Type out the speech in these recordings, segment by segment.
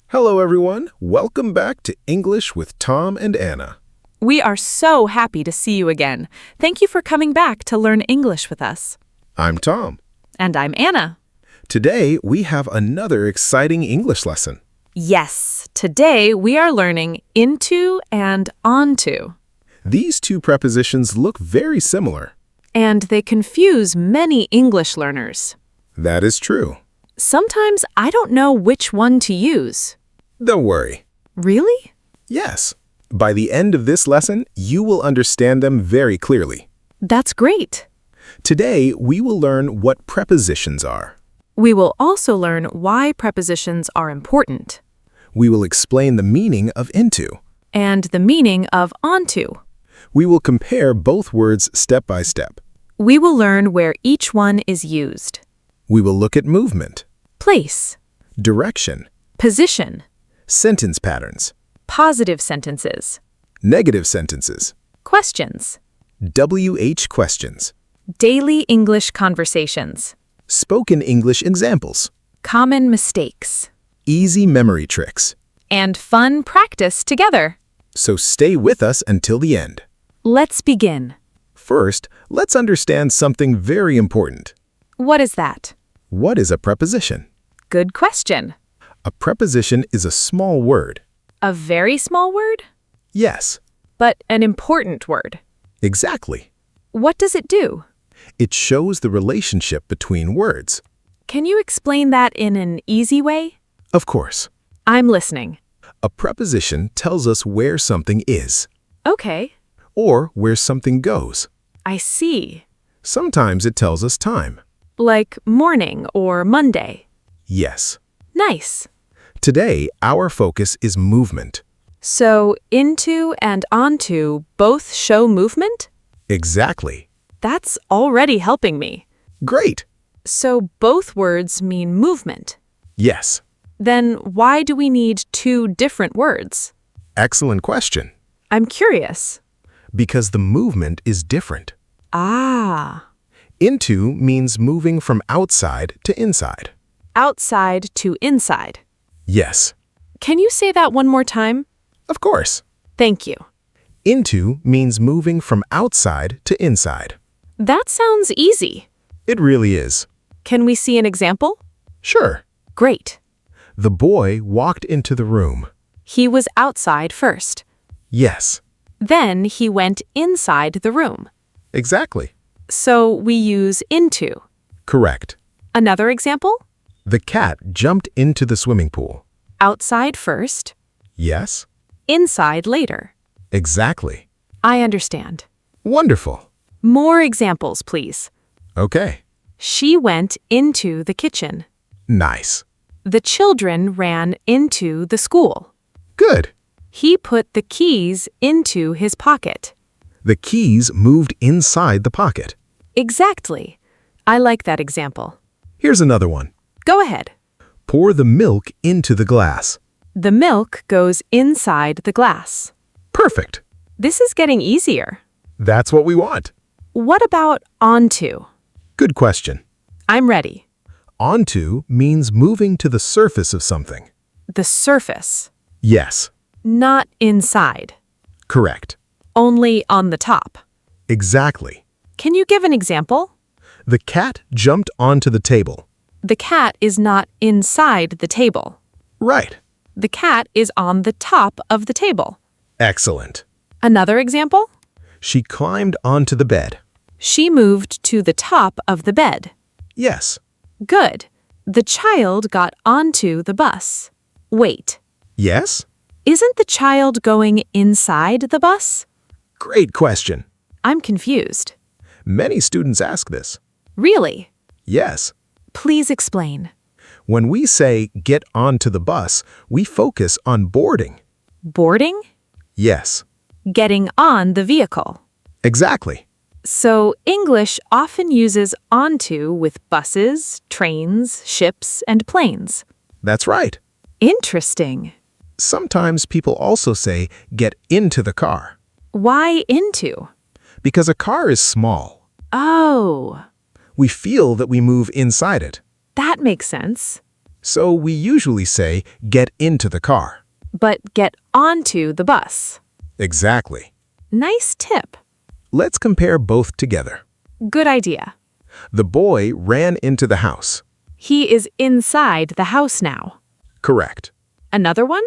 Hello, everyone. Welcome back to English with Tom and Anna. We are so happy to see you again. Thank you for coming back to learn English with us. I'm Tom. And I'm Anna. Today, we have another exciting English lesson. Yes, today we are learning into and onto. These two prepositions look very similar. And they confuse many English learners. That is true. Sometimes I don't know which one to use. Don't worry. Really? Yes. By the end of this lesson, you will understand them very clearly. That's great. Today, we will learn what prepositions are. We will also learn why prepositions are important. We will explain the meaning of into. And the meaning of onto. We will compare both words step by step. We will learn where each one is used. We will look at movement, Place, direction, position, sentence patterns, positive sentences, negative sentences, questions, WH questions, daily English conversations, spoken English examples, common mistakes, easy memory tricks. and fun practice together. So stay with us until the end. Let's begin. First, let's understand something very important. What is that? What is a preposition? Good question. A preposition is a small word. A very small word? Yes, But an important word. exactly. What does it do? It shows the relationship between words. Can you explain that in an easy way? Of course, I'm listening. a preposition tells us where something is, Okay, or where something goes. I see. Sometimes it tells us time. Like morning or Monday. Yes. Nice. Today, our focus is movement. So into and onto both show movement? Exactly. That's already helping me. Great. So both words mean movement. Yes. Then why do we need two different words? Excellent question. I'm curious. Because the movement is different. Ah. Into means moving from outside to inside. Outside to inside. Yes. Can you say that one more time? Of course. Thank you. Into means moving from outside to inside. That sounds easy. It really is. Can we see an example? Sure. Great. The boy walked into the room. He was outside first. Yes. Then he went inside the room. Exactly. So we use into. Correct. Another example? The cat jumped into the swimming pool. Outside first, Yes. inside later. Exactly. I understand. Wonderful. More examples, please. Okay. She went into the kitchen. Nice. The children ran into the school. Good. He put the keys into his pocket. The keys moved inside the pocket. Exactly. I like that example. Here's another one. Go ahead. Pour the milk into the glass. The milk goes inside the glass. Perfect. This is getting easier. That's what we want. What about onto? Good question. I'm ready. Onto means moving to the surface of something. The surface, Yes. not inside. Correct. Only on the top. Exactly. Can you give an example? The cat jumped onto the table. The cat is not inside the table. Right. The cat is on the top of the table. Excellent. Another example? She climbed onto the bed. She moved to the top of the bed. Yes. Good. The child got onto the bus. Wait, Yes? isn't the child going inside the bus? Great question. I'm confused. Many students ask this. Really? Yes. Please explain. When we say get onto the bus, we focus on boarding. Boarding? Yes. Getting on the vehicle. Exactly. So English often uses onto with buses, trains, ships, and planes. That's right. Interesting. Sometimes people also say get into the car Why into? because a car is small. Oh, We feel that we move inside it. that makes sense. So we usually say, get into the car. But get onto the bus. Exactly. Nice tip. Let's compare both together. Good idea. The boy ran into the house. He is inside the house now. Correct. Another one?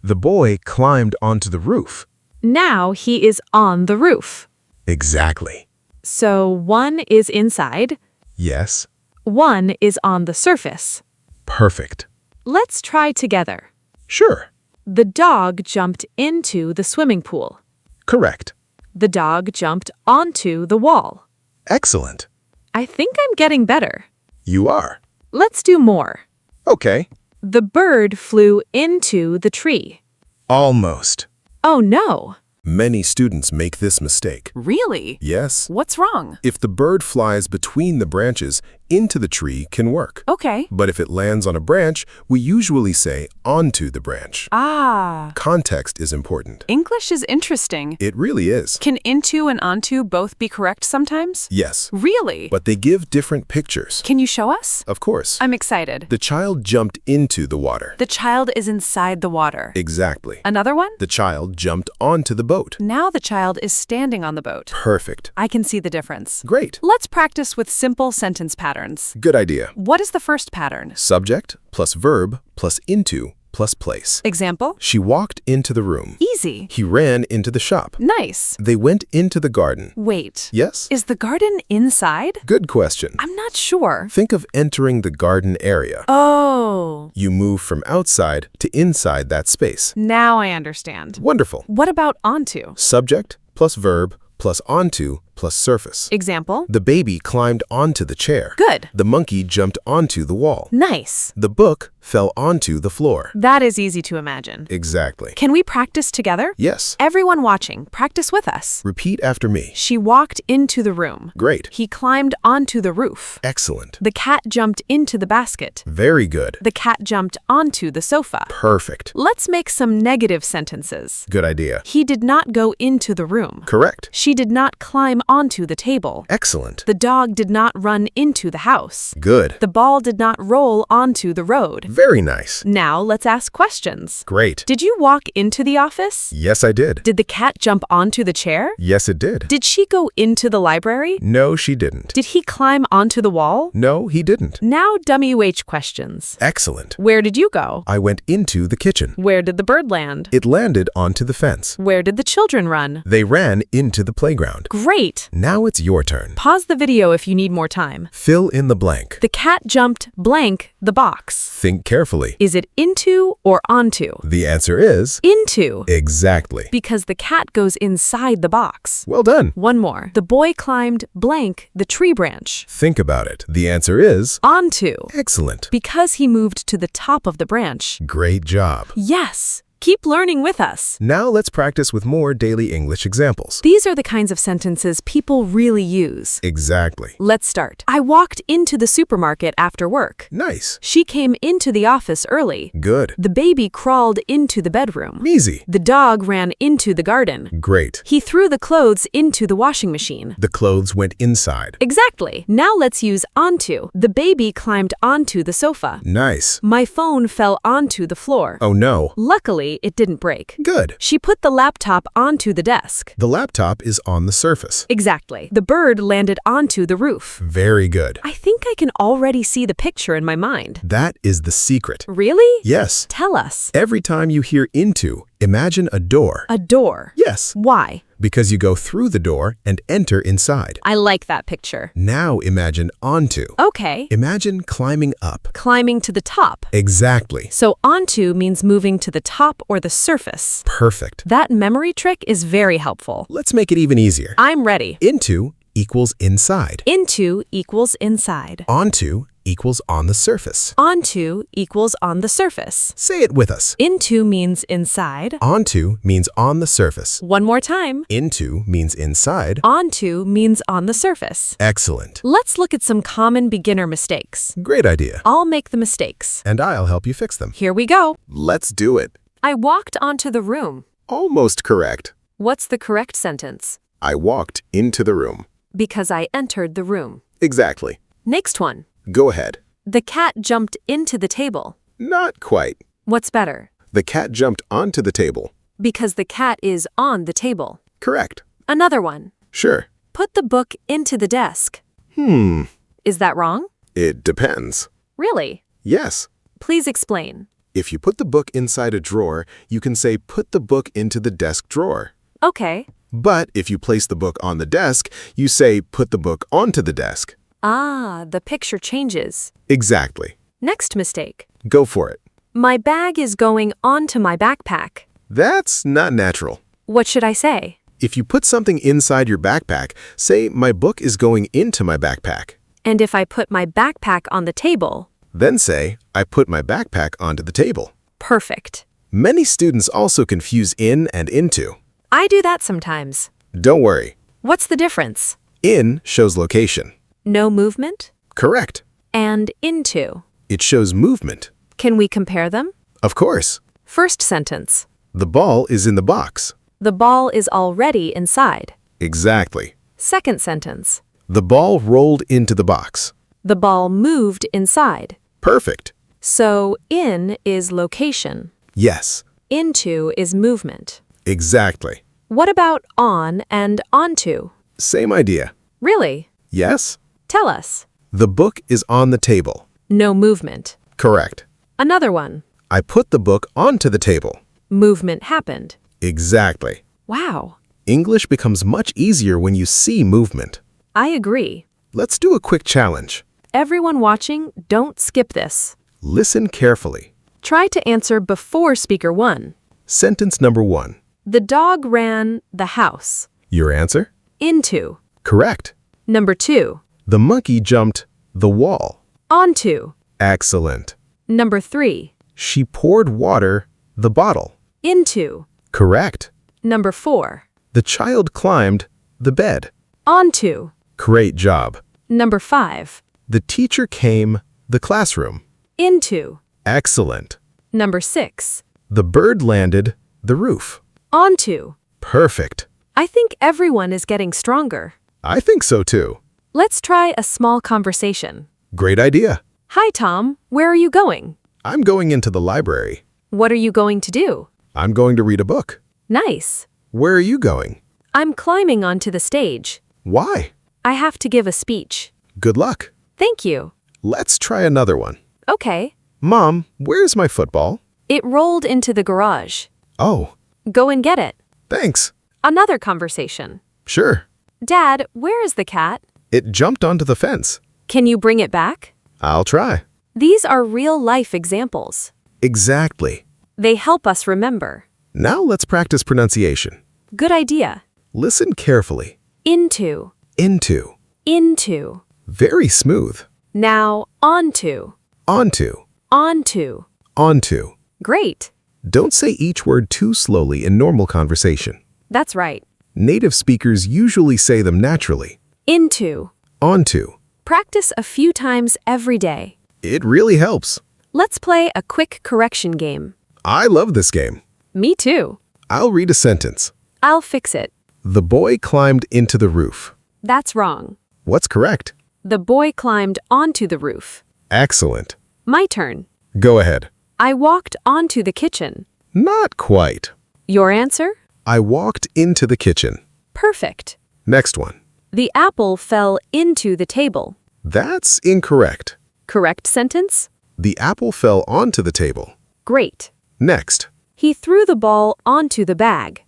The boy climbed onto the roof. Now he is on the roof. Exactly. So one is inside, Yes. one is on the surface. Perfect. Let's try together. Sure. The dog jumped into the swimming pool. Correct. The dog jumped onto the wall. Excellent. I think I'm getting better. You are. Let's do more. Okay. The bird flew into the tree. Almost. Oh no. Many students make this mistake. Really? Yes. What's wrong? If the bird flies between the branches, into the tree can work. Okay. But if it lands on a branch, we usually say onto the branch. Ah. Context is important. English is interesting. It really is. Can into and onto both be correct sometimes? Yes. Really? But they give different pictures. Can you show us? Of course. I'm excited. The child jumped into the water. The child is inside the water. Exactly. Another one? The child jumped onto the boat. Now the child is standing on the boat. Perfect. I can see the difference. Great. Let's practice with simple sentence patterns. Good idea. What is the first pattern? Subject plus verb plus into plus place. Example? She walked into the room. Easy. He ran into the shop. Nice. They went into the garden. Wait. Yes? Is the garden inside? Good question. I'm not sure. Think of entering the garden area. Oh. You move from outside to inside that space. Now I understand. Wonderful. What about onto? Subject plus verb plus onto plus surface. Example? The baby climbed onto the chair. Good. The monkey jumped onto the wall. Nice. The book fell onto the floor. That is easy to imagine. Exactly. Can we practice together? Yes. Everyone watching, practice with us. Repeat after me. She walked into the room. Great. He climbed onto the roof. Excellent. The cat jumped into the basket. Very good. The cat jumped onto the sofa. Perfect. Let's make some negative sentences. Good idea. He did not go into the room. Correct. She did not climb onto the table. Excellent. The dog did not run into the house. Good. The ball did not roll onto the road. Very nice. Now let's ask questions. Great. Did you walk into the office? Yes, I did. Did the cat jump onto the chair? Yes, it did. Did she go into the library? No, she didn't. Did he climb onto the wall? No, he didn't. Now WH questions. Excellent. Where did you go? I went into the kitchen. Where did the bird land? It landed onto the fence. Where did the children run? They ran into the playground. Great! Now it's your turn. Pause the video if you need more time. Fill in the blank. The cat jumped blank the box. Think carefully. Is it into or onto? The answer is Into. exactly. Because the cat goes inside the box. Well done. One more. The boy climbed blank the tree branch. Think about it. The answer is Onto. excellent. Because he moved to the top of the branch. Great job. Yes. Keep learning with us. Now let's practice with more daily English examples. These are the kinds of sentences people really use. Exactly. Let's start. I walked into the supermarket after work. Nice. She came into the office early. Good. The baby crawled into the bedroom. Easy. The dog ran into the garden. Great. He threw the clothes into the washing machine. The clothes went inside. Exactly. Now let's use onto. The baby climbed onto the sofa. Nice. My phone fell onto the floor. Oh no. Luckily, it didn't break. Good. She put the laptop onto the desk. The laptop is on the surface. Exactly. The bird landed onto the roof. Very good. I think I can already see the picture in my mind. That is the secret. Really? Yes. Tell us. Every time you hear into, imagine a door. A door. Yes. Why? Because you go through the door and enter inside. I like that picture. Now imagine onto. Okay. Imagine climbing up. Climbing to the top. Exactly. So onto means moving to the top or the surface. Perfect. That memory trick is very helpful. Let's make it even easier. I'm ready. Into equals inside. Into equals inside. Onto equals on the surface. Onto equals on the surface. Say it with us. Into means inside. Onto means on the surface. One more time. Into means inside. Onto means on the surface. Excellent. Let's look at some common beginner mistakes. Great idea. I'll make the mistakes. And I'll help you fix them. Here we go. Let's do it. I walked onto the room. Almost correct. What's the correct sentence? I walked into the room. Because I entered the room. Exactly. Next one. Go ahead. The cat jumped into the table. Not quite. What's better? The cat jumped onto the table. Because the cat is on the table. Correct. Another one. Sure. Put the book into the desk. Is that wrong? It depends. Really? Yes. Please explain. If you put the book inside a drawer, you can say put the book into the desk drawer. Okay. But if you place the book on the desk, you say put the book onto the desk. Ah, the picture changes. Exactly. Next mistake. Go for it. My bag is going onto my backpack. That's not natural. What should I say? If you put something inside your backpack, say my book is going into my backpack. And if I put my backpack on the table? Then say I put my backpack onto the table. Perfect. Many students also confuse in and into. I do that sometimes. Don't worry. What's the difference? In shows location. No movement? Correct. And into. It shows movement. Can we compare them? Of course. First sentence. The ball is in the box. The ball is already inside. Exactly. Second sentence. The ball rolled into the box. The ball moved inside. Perfect. So in is location. Yes. Into is movement. Exactly. What about on and onto? Same idea. Really? Yes? Tell us. The book is on the table. No movement. Correct. Another one. I put the book onto the table. Movement happened. Exactly. Wow. English becomes much easier when you see movement. I agree. Let's do a quick challenge. Everyone watching, don't skip this. Listen carefully. Try to answer before speaker 1. Sentence number 1. The dog ran the house. Your answer? Into. Correct. Number 2. The monkey jumped the wall. Onto. Excellent. Number 3. She poured water the bottle. Into. Correct. Number 4. The child climbed the bed. Onto. Great job. Number 5. The teacher came the classroom. Into. Excellent. Number 6. The bird landed the roof. Onto. Perfect. I think everyone is getting stronger. I think so too. Let's try a small conversation. Great idea. Hi, Tom. Where are you going? I'm going into the library. What are you going to do? I'm going to read a book. Nice. Where are you going? I'm climbing onto the stage. Why? I have to give a speech. Good luck. Thank you. Let's try another one. Okay. Mom, where's my football? It rolled into the garage. Oh, Go and get it. thanks. Another conversation. Sure. Dad, where is the cat? It jumped onto the fence. Can you bring it back? I'll try. These are real-life examples. Exactly. They help us remember. Now let's practice pronunciation. Good idea. Listen carefully. Into. Into. Into. Very smooth. Now, onto. Onto. Onto. Onto. Great. Don't say each word too slowly in normal conversation. That's right. Native speakers usually say them naturally. Into. Onto. Practice a few times every day. It really helps. Let's play a quick correction game. I love this game. Me too. I'll read a sentence. I'll fix it. The boy climbed into the roof. That's wrong. What's correct? The boy climbed onto the roof. Excellent. My turn. Go ahead. I walked onto the kitchen. Not quite. Your answer? I walked into the kitchen. Perfect. Next one. The apple fell into the table. That's incorrect. Correct sentence? The apple fell onto the table. Great. Next. He threw the ball onto the bag.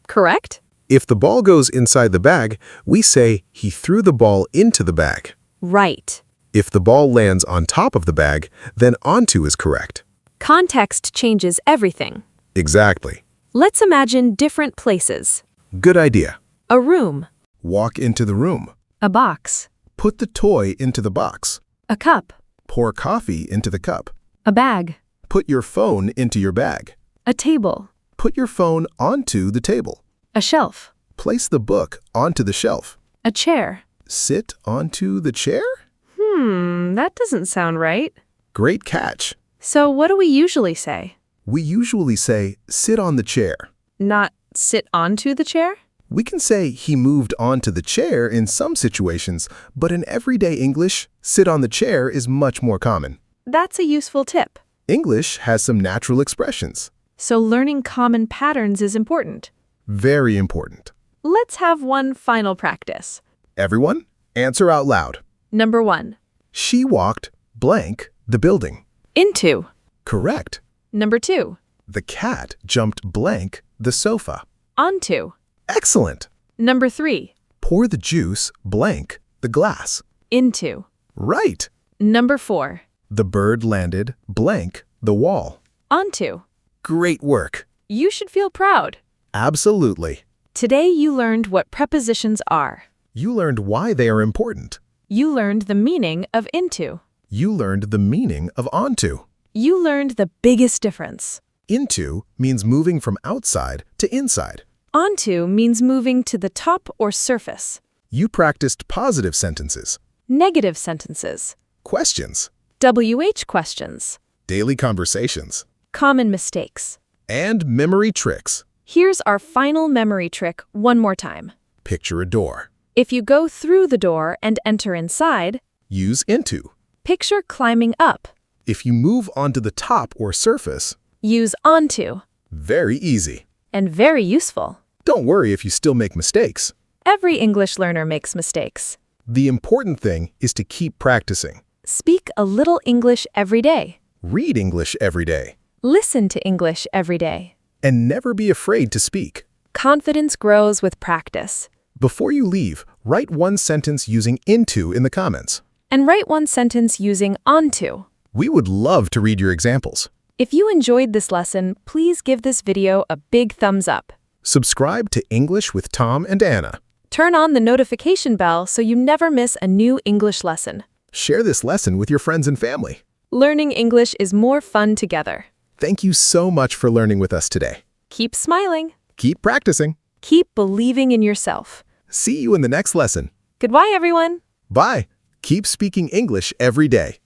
Correct? If the ball goes inside the bag, we say he threw the ball into the bag. Right. If the ball lands on top of the bag, then onto is correct. Context changes everything. Exactly. Let's imagine different places. Good idea. A room. Walk into the room. A box. Put the toy into the box. A cup. Pour coffee into the cup. A bag. Put your phone into your bag. A table. Put your phone onto the table. A shelf. Place the book onto the shelf. A chair. Sit onto the chair? That doesn't sound right. Great catch. So what do we usually say? We usually say, sit on the chair. Not sit onto the chair? We can say he moved onto the chair in some situations, but in everyday English, sit on the chair is much more common. That's a useful tip. English has some natural expressions. So learning common patterns is important. Very important. Let's have one final practice. Everyone, answer out loud. Number 1. She walked blank the building. Into. Correct. Number 2. The cat jumped blank the sofa. Onto. Excellent. Number 3. Pour the juice blank the glass. Into. Right. Number 4. The bird landed blank the wall. Onto. Great work. You should feel proud. Absolutely. Today you learned what prepositions are. You learned why they are important. You learned the meaning of into. You learned the meaning of onto. You learned the biggest difference. Into means moving from outside to inside. Onto means moving to the top or surface. You practiced positive sentences, Negative sentences. questions, WH questions. daily conversations, Common mistakes. and memory tricks. Here's our final memory trick one more time. Picture a door. If you go through the door and enter inside, Use into. picture climbing up. If you move onto the top or surface, Use onto. very easy. And very useful. Don't worry if you still make mistakes. Every English learner makes mistakes. The important thing is to keep practicing. Speak a little English every day. Read English every day. Listen to English every day. And never be afraid to speak. Confidence grows with practice. Before you leave, write one sentence using into in the comments. And write one sentence using onto. We would love to read your examples. If you enjoyed this lesson, please give this video a big thumbs up. Subscribe to English with Tom and Anna. Turn on the notification bell so you never miss a new English lesson. Share this lesson with your friends and family. Learning English is more fun together. Thank you so much for learning with us today. Keep smiling. Keep practicing. Keep believing in yourself. See you in the next lesson. Goodbye, everyone. Bye. Keep speaking English every day.